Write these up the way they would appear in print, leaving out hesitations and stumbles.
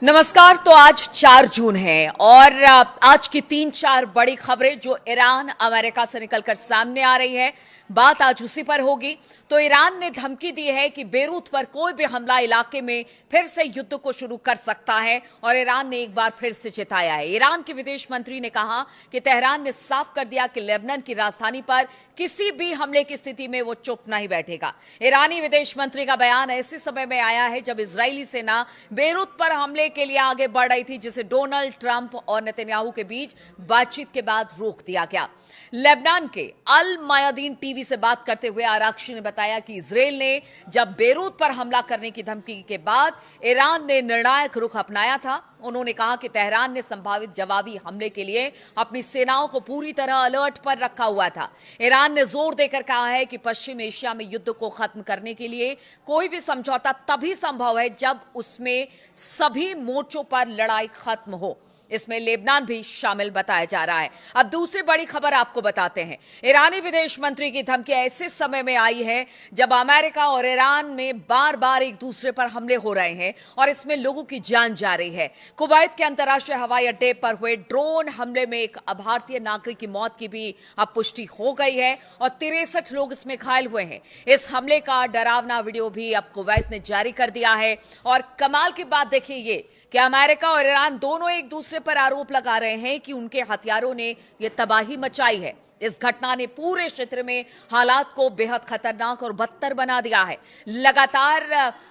नमस्कार। तो आज 4 जून है और आज की 3-4 बड़ी खबरें जो ईरान अमेरिका से निकलकर सामने आ रही है, बात आज उसी पर होगी। तो ईरान ने धमकी दी है कि बेरूत पर कोई भी हमला इलाके में फिर से युद्ध को शुरू कर सकता है और ईरान ने एक बार फिर से चेताया है। ईरान के विदेश मंत्री ने कहा कि तेहरान ने साफ कर दिया कि लेबनान की राजधानी पर किसी भी हमले की स्थिति में वो चुप नहीं बैठेगा। ईरानी विदेश मंत्री का बयान ऐसे समय में आया है जब इजरायली सेना बेरूत पर हमले के लिए आगे बढ़ रही थी, जिसे डोनाल्ड ट्रंप और नेतन्याहू के बीच बातचीत के बाद रोक दिया गया। लेबनान के अल मायादीन टीवी से बात करते हुए आरक्षी ने बताया कि इजरायल ने जब बेरूत पर हमला करने की धमकी के बाद ईरान ने निर्णायक रुख अपनाया था। उन्होंने कहा कि तेहरान ने संभावित जवाबी हमले के लिए अपनी सेनाओं को पूरी तरह अलर्ट पर रखा हुआ था। ईरान ने जोर देकर कहा है कि पश्चिम एशिया में युद्ध को खत्म करने के लिए कोई भी समझौता तभी संभव है जब उसमें सभी मोर्चों पर लड़ाई खत्म हो। इसमें लेबनान भी शामिल बताया जा रहा है। अब दूसरी बड़ी खबर आपको बताते हैं। ईरानी विदेश मंत्री की धमकी ऐसे समय में आई है जब अमेरिका और ईरान में बार बार एक दूसरे पर हमले हो रहे हैं और इसमें लोगों की जान जा रही है। कुवैत के अंतर्राष्ट्रीय हवाई अड्डे पर हुए ड्रोन हमले में एक भारतीय नागरिक की मौत की भी अब पुष्टि हो गई है और 63 लोग इसमें घायल हुए हैं। इस हमले का डरावना वीडियो भी अब कुवैत ने जारी कर दिया है और कमाल की बात देखिए ये कि अमेरिका और ईरान दोनों एक दूसरे पर आरोप लगा रहे हैं कि उनके हथियारों ने यह तबाही मचाई है। इस घटना ने पूरे क्षेत्र में हालात को बेहद खतरनाक और बदतर बना दिया है। लगातार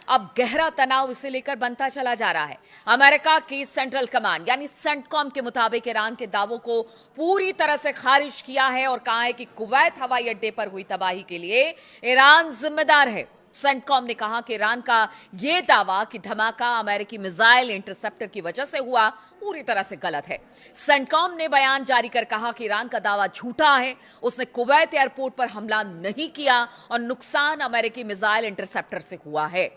अब गहरा तनाव इसे लेकर बनता चला जा रहा है। अमेरिका की सेंट्रल कमांड यानी सेंटकॉम के मुताबिक ईरान के दावों को पूरी तरह से खारिज किया है और कहा है कि कुवैत हवाई अड्डे पर हुई तबाही के लिए ईरान जिम्मेदार है। सेंटकॉम ने कहा कि ईरान का यह दावा कि धमाका अमेरिकी मिसाइल इंटरसेप्टर की वजह से हुआ पूरी तरह से गलत है। सेंटकॉम ने बयान जारी कर कहा कि ईरान का दावा झूठा है। उसने कुवैत एयरपोर्ट पर हमला नहीं किया और नुकसान अमेरिकी मिसाइल इंटरसेप्टर से हुआ है।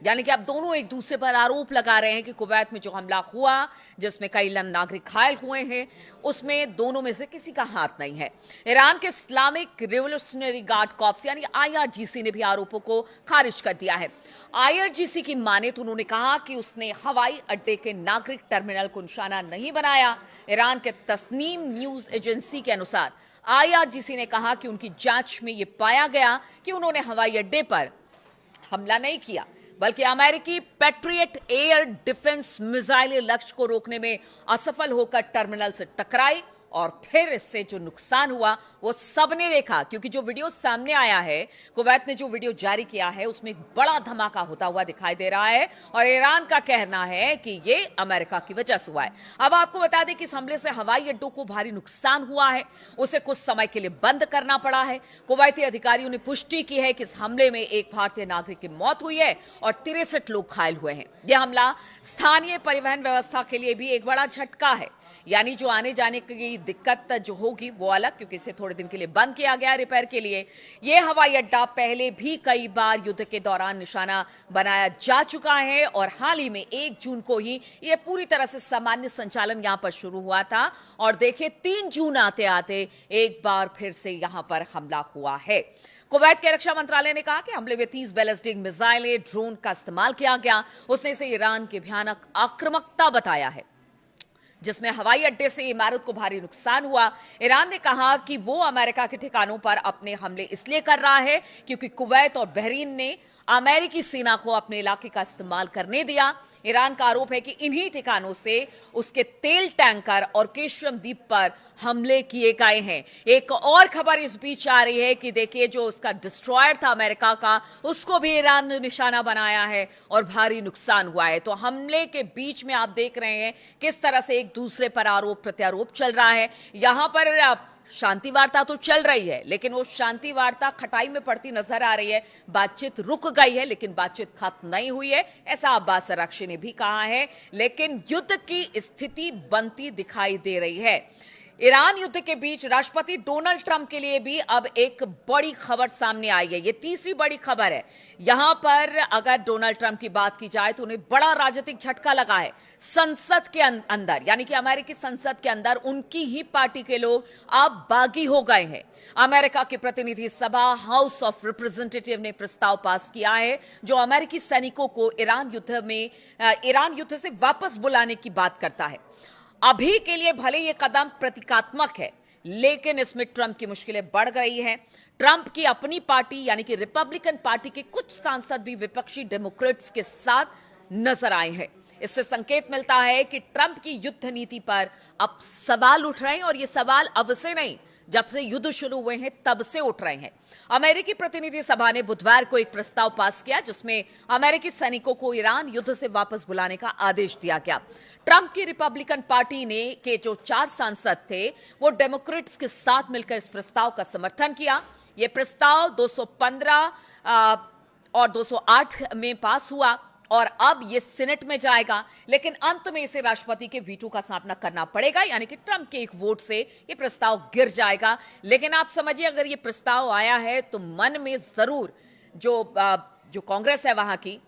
यानी कि अब दोनों एक दूसरे पर आरोप लगा रहे हैं कि कुवैत में जो हमला हुआ जिसमें कई नागरिक घायल हुए हैं उसमें दोनों में से किसी का हाथ नहीं है। ईरान के इस्लामिक रिवोल्यूशनरी गार्ड कॉर्प्स यानी आईआरजीसी ने भी आरोपों को खारिज कर दिया है। आईआरजीसी की माने तो उन्होंने कहा कि उसने हवाई अड्डे के नागरिक टर्मिनल को निशाना नहीं बनाया। ईरान के तस्नीम न्यूज एजेंसी के अनुसार आईआरजीसी ने कहा कि उनकी जांच में यह पाया गया कि उन्होंने हवाई अड्डे पर हमला नहीं किया बल्कि अमेरिकी पैट्रियट एयर डिफेंस मिसाइल लक्ष्य को रोकने में असफल होकर टर्मिनल से टकराई और फिर इससे जो नुकसान हुआ वो सबने देखा। क्योंकि जो वीडियो सामने आया है, कुवैत ने जो वीडियो जारी किया है उसमें एक बड़ा धमाका होता हुआ दिखाई दे रहा है और ईरान का कहना है कि ये अमेरिका की वजह से हुआ है। अब आपको बता दें कि इस हमले से हवाई अड्डों को भारी नुकसान हुआ है, उसे कुछ समय के लिए बंद करना पड़ा है। कुवैती अधिकारियों ने पुष्टि की है कि इस हमले में एक भारतीय नागरिक की मौत हुई है और 63 लोग घायल हुए हैं। यह हमला स्थानीय परिवहन व्यवस्था के लिए भी एक बड़ा झटका है। यानी जो आने जाने की दिक्कत जो होगी वो अलग, क्योंकि इसे थोड़े दिन के लिए बंद किया गया रिपेयर के लिए। यह हवाई अड्डा पहले भी कई बार युद्ध के दौरान निशाना बनाया जा चुका है और हाल ही में 1 जून को ही यह पूरी तरह से सामान्य संचालन यहां पर शुरू हुआ था और देखिए 3 जून आते आते एक बार फिर से यहां पर हमला हुआ है। कुवैत के रक्षा मंत्रालय ने कहा कि हमले में 30 बैलिस्टिक मिसाइलें ड्रोन का इस्तेमाल किया गया। उसने इसे ईरान की भयानक आक्रामकता बताया है जिसमें हवाई अड्डे से इमारत को भारी नुकसान हुआ। ईरान ने कहा कि वो अमेरिका के ठिकानों पर अपने हमले इसलिए कर रहा है क्योंकि कुवैत और बहरीन ने अमेरिकी सेना को अपने इलाके का इस्तेमाल करने दिया। ईरान का आरोप है कि इन्हीं ठिकानों से उसके तेल टैंकर और केशरम द्वीप पर हमले किए गए हैं। एक और खबर इस बीच आ रही है कि देखिए जो उसका डिस्ट्रॉयर था अमेरिका का, उसको भी ईरान ने निशाना बनाया है और भारी नुकसान हुआ है। तो हमले के बीच में आप देख रहे हैं किस तरह से एक दूसरे पर आरोप प्रत्यारोप चल रहा है। यहां पर शांति वार्ता तो चल रही है लेकिन वो शांति वार्ता खटाई में पड़ती नजर आ रही है। बातचीत रुक गई है लेकिन बातचीत खत्म नहीं हुई है, ऐसा अब्बास अराक्ची ने भी कहा है। लेकिन युद्ध की स्थिति बनती दिखाई दे रही है। ईरान युद्ध के बीच राष्ट्रपति डोनाल्ड ट्रंप के लिए भी अब एक बड़ी खबर सामने आई है। ये तीसरी बड़ी खबर है। यहां पर अगर डोनाल्ड ट्रंप की बात की जाए तो उन्हें बड़ा राजनीतिक झटका लगा है। संसद के अंदर यानी कि अमेरिकी संसद के अंदर उनकी ही पार्टी के लोग अब बागी हो गए हैं। अमेरिका की प्रतिनिधि सभा हाउस ऑफ रिप्रेजेंटेटिव ने प्रस्ताव पास किया है जो अमेरिकी सैनिकों को ईरान युद्ध से वापस बुलाने की बात करता है। अभी के लिए भले ये कदम प्रतीकात्मक है, लेकिन इसमें ट्रंप की मुश्किलें बढ़ गई हैं। ट्रंप की अपनी पार्टी यानी कि रिपब्लिकन पार्टी के कुछ सांसद भी विपक्षी डेमोक्रेट्स के साथ नजर आए हैं। इससे संकेत मिलता है कि ट्रंप की युद्ध नीति पर अब सवाल उठ रहे हैं और ये सवाल अब से नहीं, जब से युद्ध शुरू हुए हैं तब से उठ रहे हैं। अमेरिकी प्रतिनिधि सभा ने बुधवार को एक प्रस्ताव पास किया जिसमें अमेरिकी सैनिकों को ईरान युद्ध से वापस बुलाने का आदेश दिया गया। ट्रंप की रिपब्लिकन पार्टी के जो 4 सांसद थे वो डेमोक्रेट्स के साथ मिलकर इस प्रस्ताव का समर्थन किया। यह प्रस्ताव 215 और 208 में पास हुआ और अब ये सीनेट में जाएगा, लेकिन अंत में इसे राष्ट्रपति के वीटो का सामना करना पड़ेगा, यानी कि ट्रंप के एक वोट से ये प्रस्ताव गिर जाएगा। लेकिन आप समझिए, अगर ये प्रस्ताव आया है तो मन में जरूर जो कांग्रेस है वहां की,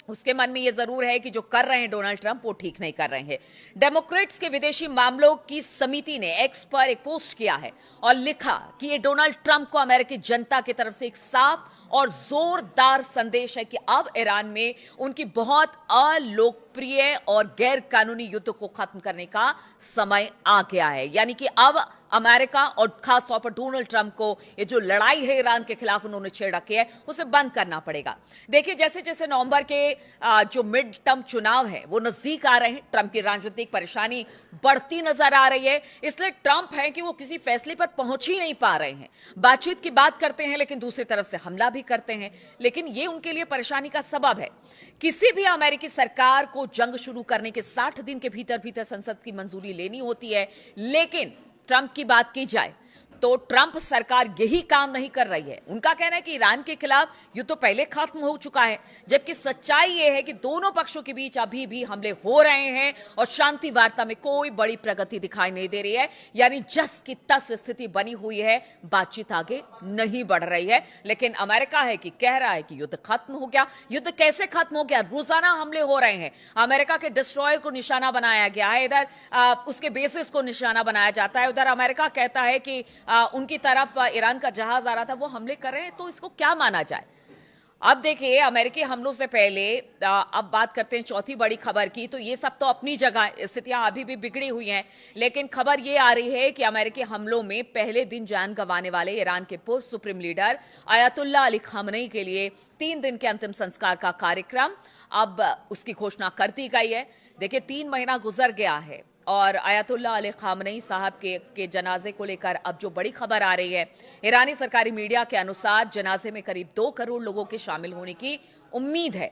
उसके मन में यह जरूर है कि जो कर रहे हैं डोनाल्ड ट्रंप वो ठीक नहीं कर रहे हैं। डेमोक्रेट्स के विदेशी मामलों की समिति ने एक्स पर एक पोस्ट किया है और लिखा कि ये डोनाल्ड ट्रंप को अमेरिकी जनता की तरफ से एक साफ और जोरदार संदेश है कि अब ईरान में उनकी बहुत अलोकप्रिय और गैर कानूनी युद्ध को खत्म करने का समय आ गया है। यानी कि अब अमेरिका और खासतौर पर डोनाल्ड ट्रंप को ये जो लड़ाई है ईरान के खिलाफ उन्होंने छेड़ रखी है उसे बंद करना पड़ेगा। देखिए, जैसे जैसे नवंबर के जो मिड टर्म चुनाव है वो नजदीक आ रहे हैं, ट्रंप की राजनीतिक परेशानी बढ़ती नजर आ रही है। इसलिए ट्रंप है कि वो किसी फैसले पर पहुंच ही नहीं पा रहे हैं। बातचीत की बात करते हैं लेकिन दूसरी तरफ से हमला भी करते हैं, लेकिन ये उनके लिए परेशानी का सबब है। किसी भी अमेरिकी सरकार को जंग शुरू करने के 60 दिन के भीतर भीतर संसद की मंजूरी लेनी होती है, लेकिन ट्रंप की बात की जाए तो ट्रंप सरकार यही काम नहीं कर रही है। उनका कहना है कि ईरान के खिलाफ युद्ध तो पहले खत्म हो चुका है, जबकि सच्चाई यह है कि दोनों पक्षों के बीच अभी भी हमले हो रहे हैं और शांति वार्ता में कोई बड़ी प्रगति दिखाई नहीं दे रही है। यानी जस की तस स्थिति बनी हुई है, बातचीत आगे नहीं बढ़ रही है। लेकिन अमेरिका है कि कह रहा है कि युद्ध खत्म हो गया। युद्ध कैसे खत्म हो गया? रोजाना हमले हो रहे हैं, अमेरिका के डिस्ट्रॉयर को निशाना बनाया गया है, इधर उसके बेसिस को निशाना बनाया जाता है, उधर अमेरिका कहता है कि उनकी तरफ ईरान का जहाज आ रहा था, वो हमले कर रहे हैं। तो इसको क्या माना जाए? अब देखिए, अमेरिकी हमलों से पहले अब बात करते हैं चौथी बड़ी खबर की। तो ये सब तो अपनी जगह स्थितियां अभी भी बिगड़ी हुई हैं, लेकिन खबर ये आ रही है कि अमेरिकी हमलों में पहले दिन जान गंवाने वाले ईरान के पूर्व supreme leader Ayatollah Ali Khamenei के लिए 3 दिन के अंतिम संस्कार का कार्यक्रम अब उसकी घोषणा कर दी गई है। देखिए, 3 महीना गुजर गया है और अयातुल्लाह अली खामनेई साहब के जनाजे को लेकर अब जो बड़ी खबर आ रही है, ईरानी सरकारी मीडिया के अनुसार जनाजे में करीब 2 करोड़ लोगों के शामिल होने की उम्मीद है।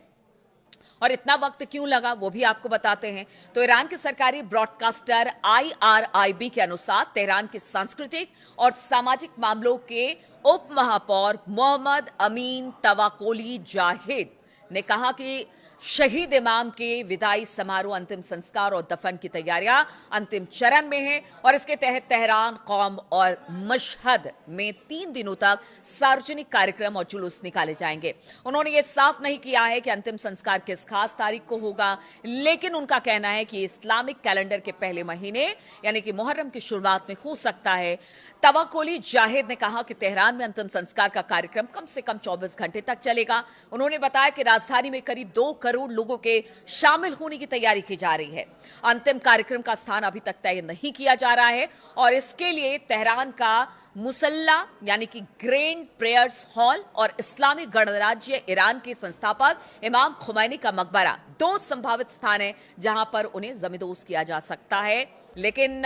और इतना वक्त क्यों लगा वो भी आपको बताते हैं। तो ईरान के सरकारी ब्रॉडकास्टर IRIB के अनुसार तेहरान के सांस्कृतिक और सामाजिक मामलों के उप महापौर मोहम्मद अमीन तवाकोली जाहिद ने कहा कि शहीद इमाम के विदाई समारोह, अंतिम संस्कार और दफन की तैयारियां अंतिम चरण में हैं और इसके तहत तेहरान, कौम और मशहद में 3 दिनों तक सार्वजनिक कार्यक्रम और जुलूस निकाले जाएंगे। उन्होंने ये साफ नहीं किया है कि अंतिम संस्कार किस खास तारीख को होगा, लेकिन उनका कहना है कि इस्लामिक कैलेंडर के पहले महीने यानी कि मुहर्रम की शुरुआत में हो सकता है। तवाकोली जाहिद ने कहा कि तेहरान में अंतिम संस्कार का कार्यक्रम कम से कम 24 घंटे तक चलेगा। उन्होंने बताया कि राजधानी में करीब 2 करोड़ लोगों के शामिल होने की तैयारी की जा रही है। अंतिम कार्यक्रम का स्थान अभी तक तय नहीं किया जा रहा है और इसके लिए तेहरान का मुसल्ला यानी कि ग्रैंड प्रेयर्स हॉल और इस्लामी गणराज्य ईरान के संस्थापक इमाम खुमैनी का मकबरा 2 संभावित स्थान है जहां पर उन्हें जमींदोज किया जा सकता है। लेकिन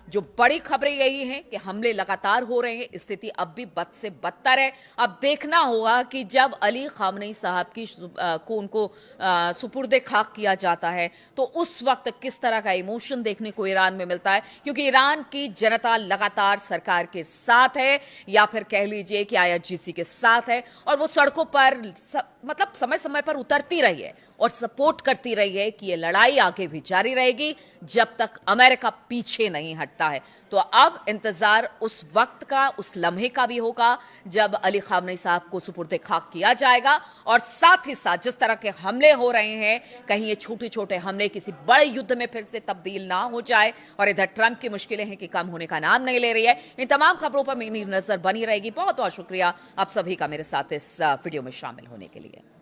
जो बड़ी खबरें यही हैं कि हमले लगातार हो रहे हैं, स्थिति अब भी बद से बदतर है। अब देखना होगा कि जब अली खामनेई साहब को उनको सुपुर्दे खाक किया जाता है तो उस वक्त किस तरह का इमोशन देखने को ईरान में मिलता है, क्योंकि ईरान की जनता लगातार सरकार के साथ साथ है या फिर कह लीजिए कि आईआरजीसी के साथ है, और वो सड़कों पर मतलब समय समय पर उतरती रही है और सपोर्ट करती रही है कि ये लड़ाई आगे भी जारी रहेगी जब तक अमेरिका पीछे नहीं हटता है। तो अब इंतजार उस वक्त का, उस लम्हे का भी होगा जब अली खामनेई साहब को सुपुर्द खाक किया जाएगा, और साथ ही साथ जिस तरह के हमले हो रहे हैं, कहीं ये छोटे छोटे हमले किसी बड़े युद्ध में फिर से तब्दील ना हो जाए, और इधर ट्रंप की मुश्किलें हैं कि कम होने का नाम नहीं ले रही है। इन तमाम खबरों पर मेरी नजर बनी रहेगी। बहुत बहुत शुक्रिया आप सभी का मेरे साथ इस वीडियो में शामिल होने के लिए।